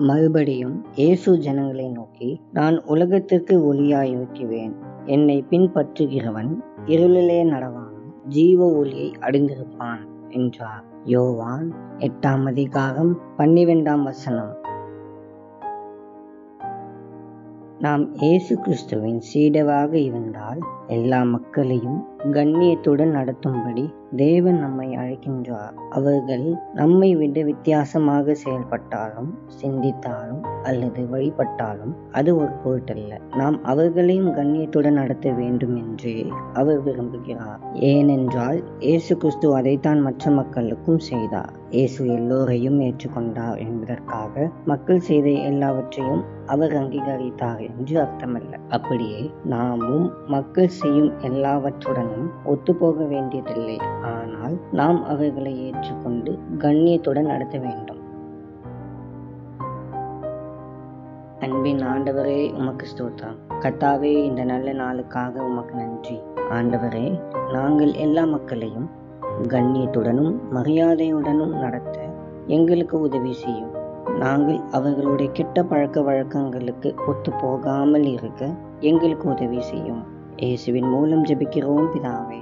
மறுபடியும் இயேசு ஜனங்களை நோக்கி, நான் உலகத்திற்கு ஒளியாயிருக்கிறேன். என்னை பின்பற்றுகிறவன் இருளிலே நடவாமல் ஜீவ ஒளியை அடைந்திருப்பான் என்றார். யோவான் 8:12. நாம் இயேசு கிறிஸ்துவின் சீடராக இருந்தால் எல்லா மக்களையும் கண்ணியத்துடன் நடத்தும்படி தேவன் நம்மை அழைக்கின்றார். அவர்கள் நம்மை விட வித்தியாசமாக செயல்பட்டாலும், சிந்தித்தாலும் அல்லது வழிபட்டாலும் அது ஒரு பொருட்டல்ல. நாம் அவர்களையும் கண்ணியத்துடன் நடத்த வேண்டும் என்றே அவர் விரும்புகிறார். ஏனென்றால் இயேசு கிறிஸ்து அதைத்தான் மற்ற மக்களுக்கும் செய்தார். இயேசு எல்லோரையும் ஏற்றுக்கொண்டார் என்பதற்காக மக்கள் செய்த எல்லாவற்றையும் அவர் அங்கீகரித்தார் என்று அர்த்தமல்ல. அப்படியே நாமும் மக்கள் செய்யும் எல்லாவற்றுடனும் ஒத்துப்போக வேண்டியதில்லை. ஆனால் நாம் அவர்களை ஏற்றுக்கொண்டு கண்ணியத்துடன் நடத்த வேண்டும். அன்பின் ஆண்டவரே, உமக்கு ஸ்தோத்திரம். கர்த்தாவே, இந்த நல்ல நாளுக்காக உமக்கு நன்றி. ஆண்டவரே, நாங்கள் எல்லா மக்களையும் கண்ணியத்துடனும் மரியாதையுடனும் நடத்த எங்களுக்கு உதவி செய்யும். நாங்கள் அவர்களுடைய கெட்ட பழக்க வழக்கங்களுக்கு ஒத்து போகாமல் இருக்க எங்களுக்கு உதவி செய்யும். இயேசுவின் மூலம் ஜெபிக்கிறோம் பிதாவே.